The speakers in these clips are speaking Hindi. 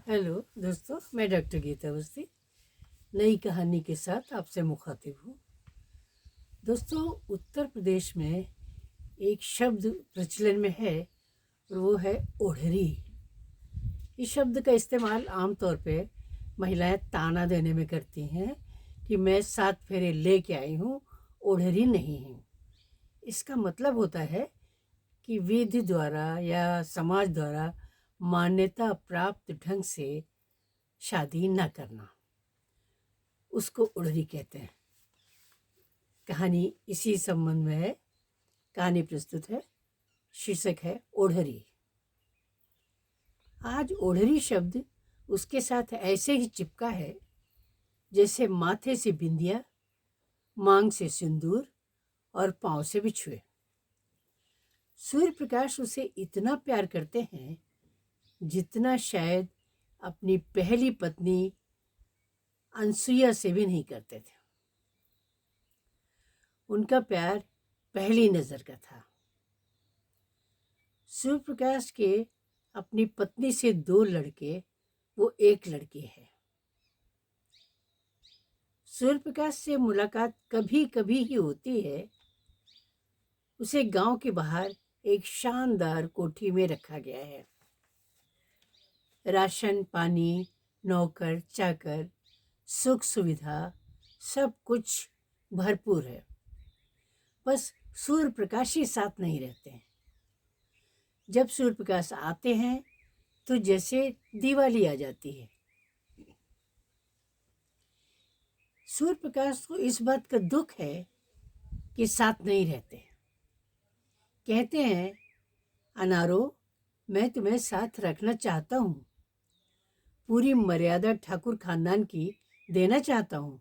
हेलो दोस्तों, मैं डॉक्टर गीता अवस्थी नई कहानी के साथ आपसे मुखातिब हूँ। दोस्तों, उत्तर प्रदेश में एक शब्द प्रचलन में है और वो है ओढ़री। इस शब्द का इस्तेमाल आमतौर पे महिलाएं ताना देने में करती हैं कि मैं 7 फेरे लेके आई हूँ, ओढ़री नहीं हूँ। इसका मतलब होता है कि विधि द्वारा या समाज द्वारा मान्यता प्राप्त ढंग से शादी न करना, उसको ओढ़री कहते हैं। कहानी इसी संबंध में है। कहानी प्रस्तुत है, शीर्षक है ओढ़री। आज ओढ़री शब्द उसके साथ ऐसे ही चिपका है जैसे माथे से बिंदिया, मांग से सिंदूर और पांव से बिछुए। सूर्य प्रकाश उसे इतना प्यार करते हैं जितना शायद अपनी पहली पत्नी अनसुईया से भी नहीं करते थे। उनका प्यार पहली नजर का था। सूर्य प्रकाश के अपनी पत्नी से 2 लड़के, वो एक लड़की है। सूर्य प्रकाश से मुलाकात कभी कभी ही होती है। उसे गांव के बाहर एक शानदार कोठी में रखा गया है। राशन पानी, नौकर चाकर, सुख सुविधा, सब कुछ भरपूर है। बस सूर्य प्रकाश ही साथ नहीं रहते हैं। जब सूर्य प्रकाश आते हैं तो जैसे दिवाली आ जाती है। सूर्य प्रकाश को इस बात का दुख है कि साथ नहीं रहते। कहते हैं, अनारो, मैं तुम्हें साथ रखना चाहता हूँ, पूरी मर्यादा ठाकुर खानदान की देना चाहता हूँ,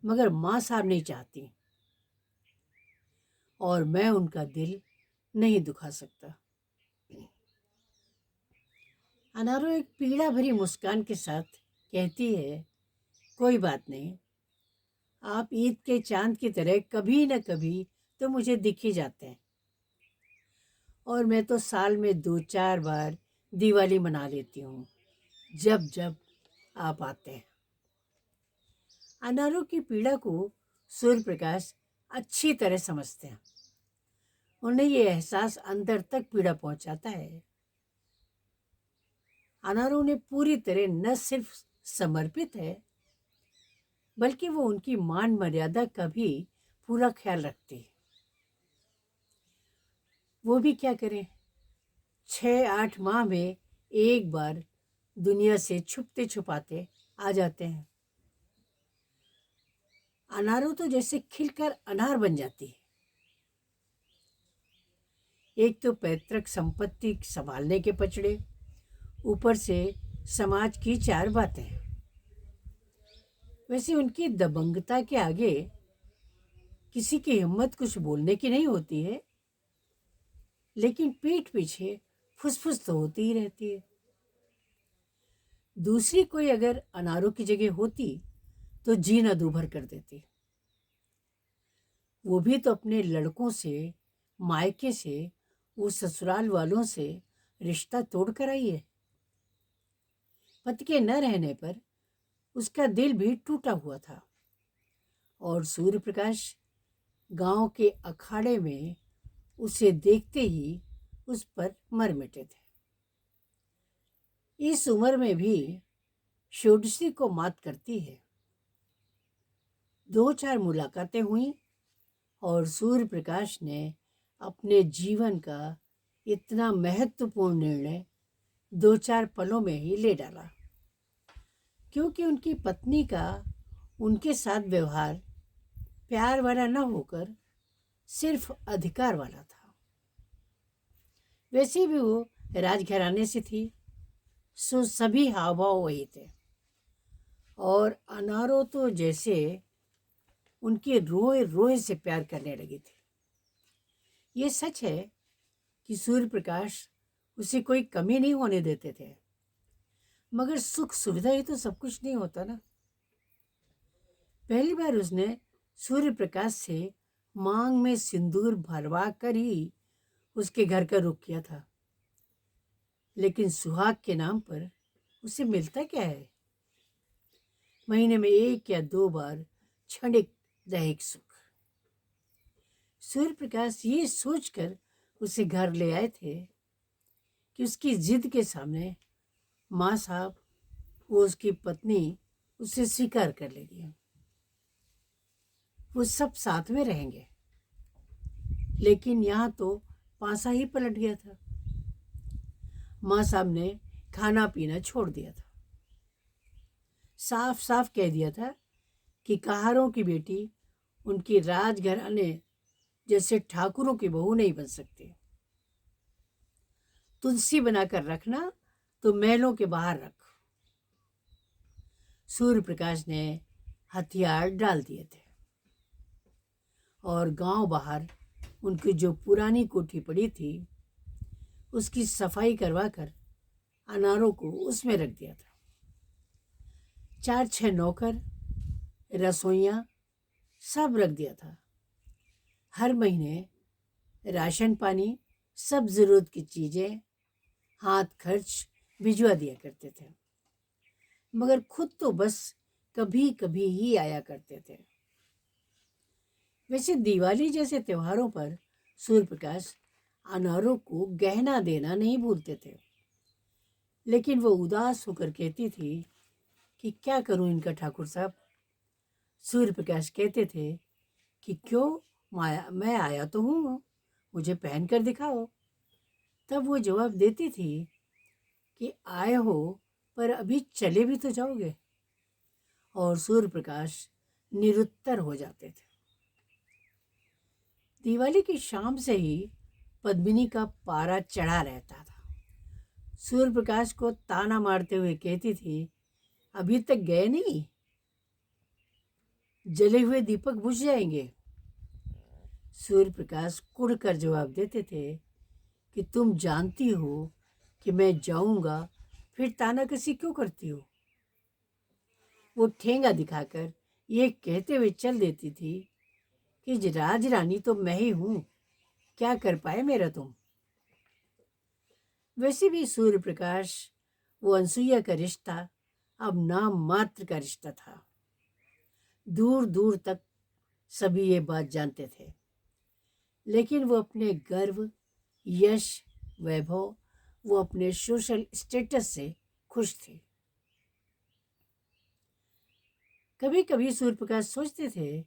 मगर माँ साहब नहीं चाहती और मैं उनका दिल नहीं दुखा सकता। अनारो एक पीड़ा भरी मुस्कान के साथ कहती है, कोई बात नहीं, आप ईद के चांद की तरह कभी न कभी तो मुझे दिख ही जाते हैं, और मैं तो साल में 2-4 बार दिवाली मना लेती हूँ जब जब आप आते हैं। अनारों की पीड़ा को सूर्य प्रकाश अच्छी तरह समझते हैं। उन्हें ये एहसास अंदर तक पीड़ा पहुंचाता है। अनारो उन्हें पूरी तरह न सिर्फ समर्पित है, बल्कि वो उनकी मान मर्यादा का भी पूरा ख्याल रखती है। वो भी क्या करें, 6-8 माह में एक बार दुनिया से छुपते छुपाते आ जाते हैं। अनारो तो जैसे खिलकर अनार बन जाती है। एक तो पैतृक संपत्ति संभालने के पचड़े, ऊपर से समाज की 4 बातें। वैसे उनकी दबंगता के आगे किसी की हिम्मत कुछ बोलने की नहीं होती है, लेकिन पीठ पीछे फुसफुस तो होती ही रहती है। दूसरी कोई अगर अनारों की जगह होती तो जीना दूभर कर देती। वो भी तो अपने लड़कों से, मायके से, वो ससुराल वालों से रिश्ता तोड़ कर आई है। पति के न रहने पर उसका दिल भी टूटा हुआ था, और सूर्य प्रकाश गांव के अखाड़े में उसे देखते ही उस पर मर मिटे थे। इस उम्र में भी षोडशी को मात करती है। 2-4 मुलाकातें हुई और सूर्य प्रकाश ने अपने जीवन का इतना महत्वपूर्ण निर्णय 2-4 पलों में ही ले डाला, क्योंकि उनकी पत्नी का उनके साथ व्यवहार प्यार वाला न होकर सिर्फ अधिकार वाला था। वैसे भी वो राजघराने से थी, सो सभी हाव भाव वही थे, और अनारो तो जैसे उनके रोए रोए से प्यार करने लगी थी। ये सच है कि सूर्य प्रकाश उसे कोई कमी नहीं होने देते थे, मगर सुख सुविधा ही तो सब कुछ नहीं होता ना। पहली बार उसने सूर्य प्रकाश से मांग में सिंदूर भरवा कर ही उसके घर का रुख किया था, लेकिन सुहाग के नाम पर उसे मिलता क्या है? महीने में 1 या 2 बार क्षणिक दैहिक सुख। सूर्य प्रकाश ये सोचकर उसे घर ले आए थे कि उसकी जिद के सामने माँ साहब, वो उसकी पत्नी, उसे स्वीकार कर लेगी। वो सब साथ में रहेंगे। लेकिन यहाँ तो पासा ही पलट गया था। माँ साहब ने खाना पीना छोड़ दिया था। साफ साफ कह दिया था कि कहारों की बेटी उनकी राजघराने जैसे ठाकुरों की बहू नहीं बन सकती। तुलसी बनाकर रखना तो महलों के बाहर रख। सूर्य प्रकाश ने हथियार डाल दिए थे और गांव बाहर उनकी जो पुरानी कोठी पड़ी थी उसकी सफाई करवाकर अनारों को उसमें रख दिया था। 4-6 नौकर, रसोइयाँ सब रख दिया था। हर महीने राशन पानी, सब ज़रूरत की चीज़ें, हाथ खर्च भिजवा दिया करते थे। मगर खुद तो बस कभी कभी ही आया करते थे। वैसे दिवाली जैसे त्योहारों पर सूर्य प्रकाश अनारों को गहना देना नहीं भूलते थे। लेकिन वो उदास होकर कहती थी कि क्या करूं इनका ठाकुर साहब। सूर्य प्रकाश कहते थे कि क्यों, मैं आया तो हूँ, मुझे पहन कर दिखाओ। तब वो जवाब देती थी कि आए हो पर अभी चले भी तो जाओगे। और सूर्य प्रकाश निरुत्तर हो जाते थे। दिवाली की शाम से ही पद्मिनी का पारा चढ़ा रहता था। सूर्य प्रकाश को ताना मारते हुए कहती थी, अभी तक गए नहीं, जले हुए दीपक बुझ जाएंगे। सूर्य प्रकाश कुढ़ कर जवाब देते थे कि तुम जानती हो कि मैं जाऊंगा, फिर तानाकसी क्यों करती हो। वो ठेंगा दिखाकर ये कहते हुए चल देती थी कि राज रानी तो मैं ही हूं, क्या कर पाए मेरा तुम। वैसे भी सूर्य प्रकाश, वो अनसुईया का रिश्ता अब नाम मात्र का रिश्ता था। दूर दूर तक सभी ये बात जानते थे। लेकिन वो अपने गर्व, यश, वैभव, वो अपने सोशल स्टेटस से खुश थे। कभी कभी सूर्य प्रकाश सोचते थे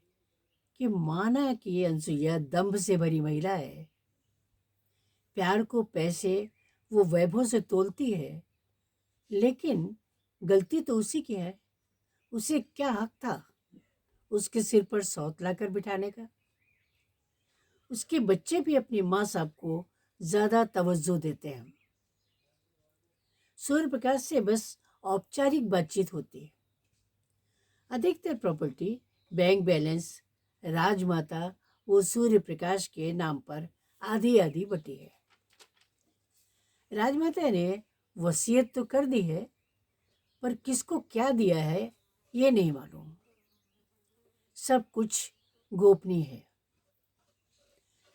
कि माना कि ये अनसुईया दंभ से भरी महिला है, प्यार को पैसे वो वैभव से तोलती है, लेकिन गलती तो उसी की है। उसे क्या हक था उसके सिर पर सौत लाकर बिठाने का। उसके बच्चे भी अपनी माँ साहब को ज्यादा तवज्जो देते हैं। सूर्य प्रकाश से बस औपचारिक बातचीत होती है। अधिकतर प्रॉपर्टी, बैंक बैलेंस, राजमाता वो सूर्य प्रकाश के नाम पर आधी आधी बटी है। राजमाता ने वसीयत तो कर दी है, पर किसको क्या दिया है ये नहीं मालूम। सब कुछ गोपनीय है।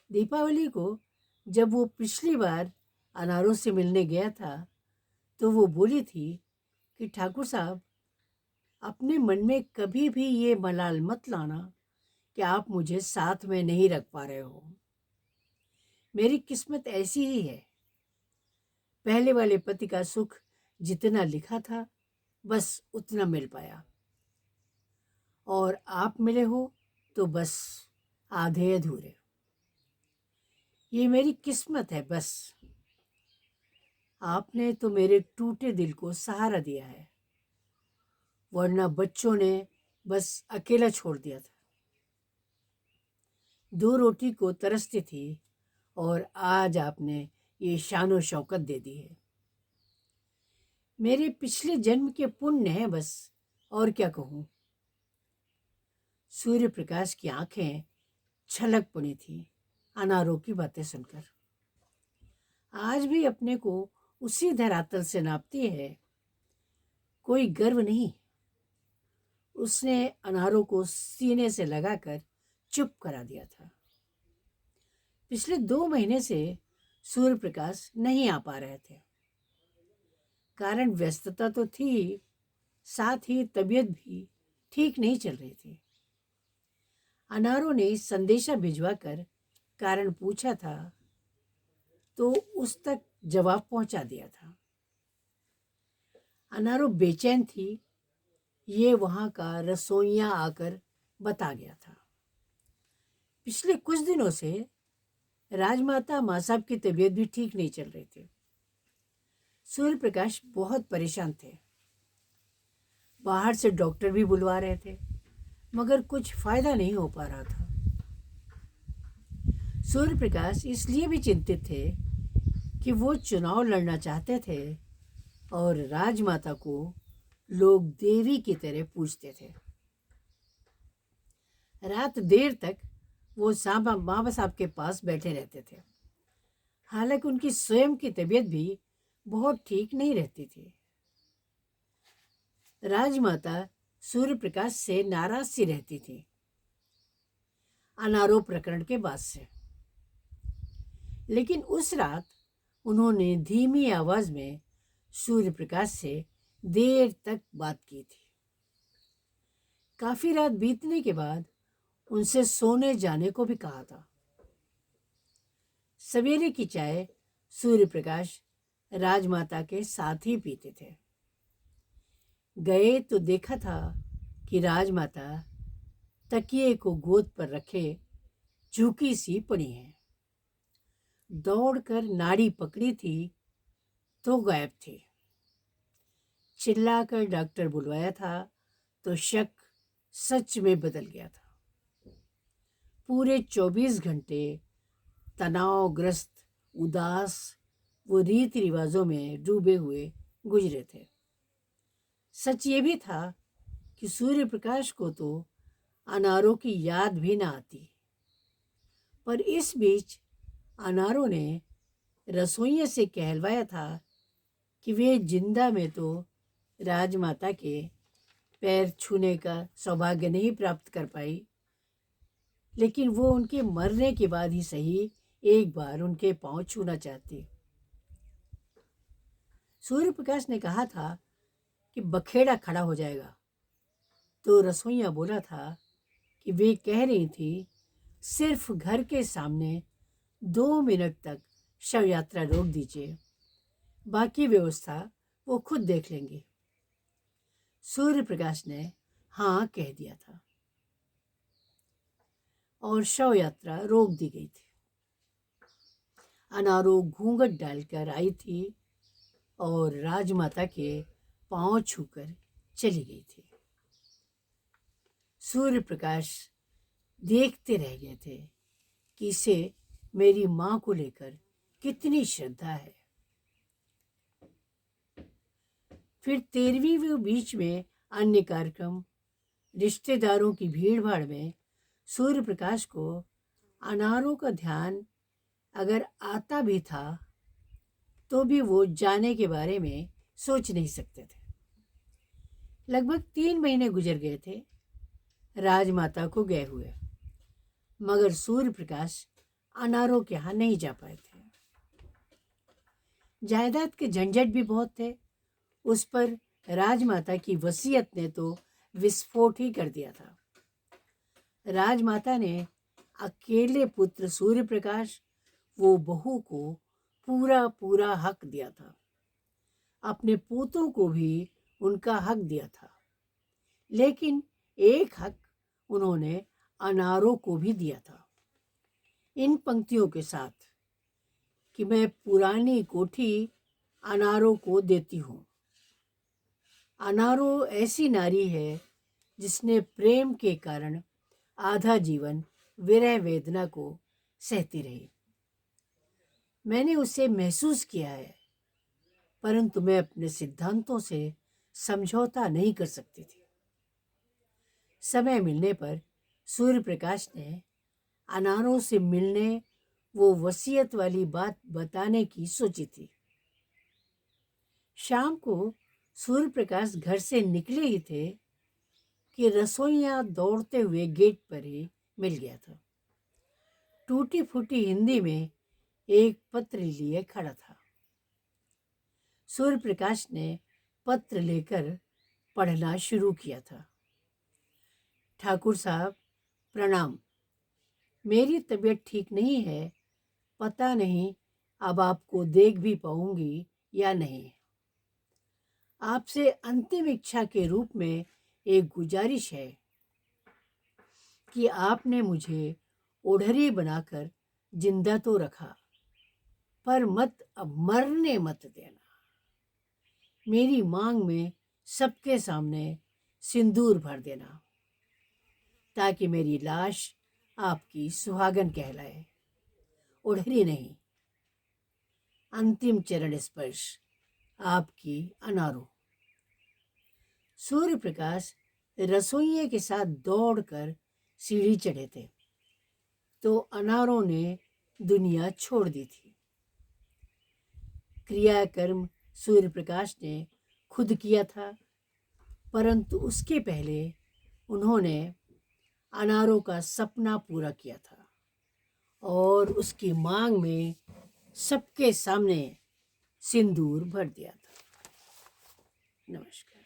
दीपावली को जब वो पिछली बार अनारों से मिलने गया था तो वो बोली थी कि ठाकुर साहब, अपने मन में कभी भी ये मलाल मत लाना कि आप मुझे साथ में नहीं रख पा रहे हो। मेरी किस्मत ऐसी ही है। पहले वाले पति का सुख जितना लिखा था बस उतना मिल पाया, और आप मिले हो तो बस आधे अधूरे। ये मेरी किस्मत है बस। आपने तो मेरे टूटे दिल को सहारा दिया है, वरना बच्चों ने बस अकेला छोड़ दिया था। 2 रोटी को तरसती थी और आज आपने ये शानो शौकत दे दी है। मेरे पिछले जन्म के पुण्य है बस, और क्या कहूँ। सूर्य प्रकाश की आंखें छलक पड़ी थी अनारों की बातें सुनकर। आज भी अपने को उसी धरातल से नापती है, कोई गर्व नहीं। उसने अनारों को सीने से लगाकर चुप करा दिया था। पिछले 2 महीने से सूर्य प्रकाश नहीं आ पा रहे थे। कारण व्यस्तता तो थी, साथ ही तबीयत भी ठीक नहीं चल रही थी। अनारों ने संदेशा भिजवाकर कारण पूछा था, तो उस तक जवाब पहुंचा दिया था। अनारो बेचैन थी, ये वहां का रसोइया आकर बता गया था। पिछले कुछ दिनों से राजमाता माँ साहब की तबीयत भी ठीक नहीं चल रही थी। सूर्य प्रकाश बहुत परेशान थे। बाहर से डॉक्टर भी बुलवा रहे थे, मगर कुछ फायदा नहीं हो पा रहा था। सूर्य प्रकाश इसलिए भी चिंतित थे कि वो चुनाव लड़ना चाहते थे और राजमाता को लोग देवी की तरह पूजते थे। रात देर तक वो माँ साहब के पास बैठे रहते थे, हालांकि उनकी स्वयं की तबीयत भी बहुत ठीक नहीं रहती थी। राजमाता सूर्य प्रकाश से नाराज सी रहती थी, अनारो प्रकरण के बाद से। लेकिन उस रात उन्होंने धीमी आवाज में सूर्य प्रकाश से देर तक बात की थी। काफी रात बीतने के बाद उनसे सोने जाने को भी कहा था। सवेरे की चाय सूर्य प्रकाश राजमाता के साथ ही पीते थे। गए तो देखा था कि राजमाता तकिए को गोद पर रखे झुकी सी पड़ी है। दौड़कर नाड़ी पकड़ी थी तो गायब थी। चिल्लाकर डॉक्टर बुलवाया था तो शक सच में बदल गया था। पूरे 24 घंटे तनावग्रस्त, उदास वो रीति रिवाजों में डूबे हुए गुजरे थे। सच ये भी था कि सूर्य प्रकाश को तो अनारों की याद भी ना आती। पर इस बीच अनारों ने रसोइये से कहलवाया था कि वे जिंदा में तो राजमाता के पैर छूने का सौभाग्य नहीं प्राप्त कर पाई, लेकिन वो उनके मरने के बाद ही सही एक बार उनके पांव छूना चाहती। सूर्य प्रकाश ने कहा था कि बखेड़ा खड़ा हो जाएगा, तो रसोइया बोला था कि वे कह रही थी सिर्फ घर के सामने 2 मिनट तक शव यात्रा रोक दीजिए, बाकी व्यवस्था वो खुद देख लेंगे। सूर्य प्रकाश ने हाँ कह दिया था और शव यात्रा रोक दी गई थी। अनारो घूंघट डालकर आई थी और राजमाता के पांव छूकर चली गई थी। सूर्य प्रकाश देखते रह गए थे कि इसे मेरी मां को लेकर कितनी श्रद्धा है। फिर 13वीं बीच में अन्य कार्यक्रम, रिश्तेदारों की भीड़ भाड़ में सूर्य प्रकाश को अनारों का ध्यान अगर आता भी था तो भी वो जाने के बारे में सोच नहीं सकते थे। लगभग 3 महीने गुजर गए थे राजमाता को गए हुए, मगर सूर्य प्रकाश अनारों के यहाँ नहीं जा पाए थे। जायदाद के झंझट भी बहुत थे। उस पर राजमाता की वसीयत ने तो विस्फोट ही कर दिया था। राजमाता ने अकेले पुत्र सूर्य प्रकाश, वो बहू को पूरा पूरा हक दिया था। अपने पोतों को भी उनका हक दिया था, लेकिन एक हक उन्होंने अनारों को भी दिया था, इन पंक्तियों के साथ कि मैं पुरानी कोठी अनारों को देती हूँ। अनारो ऐसी नारी है जिसने प्रेम के कारण आधा जीवन विरह वेदना को सहती रही। मैंने उसे महसूस किया है, परंतु मैं अपने सिद्धांतों से समझौता नहीं कर सकती थी। समय मिलने पर सूर्य प्रकाश ने अनारों से मिलने, वो वसीयत वाली बात बताने की सोची थी। शाम को सूर्य प्रकाश घर से निकले ही थे कि रसोइया दौड़ते हुए गेट पर ही मिल गया था। टूटी फूटी हिंदी में एक पत्र लिए खड़ा था। सूर्य प्रकाश ने पत्र लेकर पढ़ना शुरू किया था। ठाकुर साहब, प्रणाम। मेरी तबीयत ठीक नहीं है, पता नहीं अब आपको देख भी पाऊंगी या नहीं। आपसे अंतिम इच्छा के रूप में एक गुजारिश है कि आपने मुझे ओढ़री बनाकर जिंदा तो रखा, पर मत अब मरने मत देना। मेरी मांग में सबके सामने सिंदूर भर देना, ताकि मेरी लाश आपकी सुहागन कहलाए, ओढ़री नहीं। अंतिम चरण स्पर्श आपकी अनारो। सूर्य प्रकाश रसोइये के साथ दौड़कर सीढ़ी चढ़े थे तो अनारों ने दुनिया छोड़ दी थी। क्रियाकर्म सूर्य प्रकाश ने खुद किया था, परंतु उसके पहले उन्होंने अनारों का सपना पूरा किया था और उसकी मांग में सबके सामने सिंदूर भर दिया था। नमस्कार।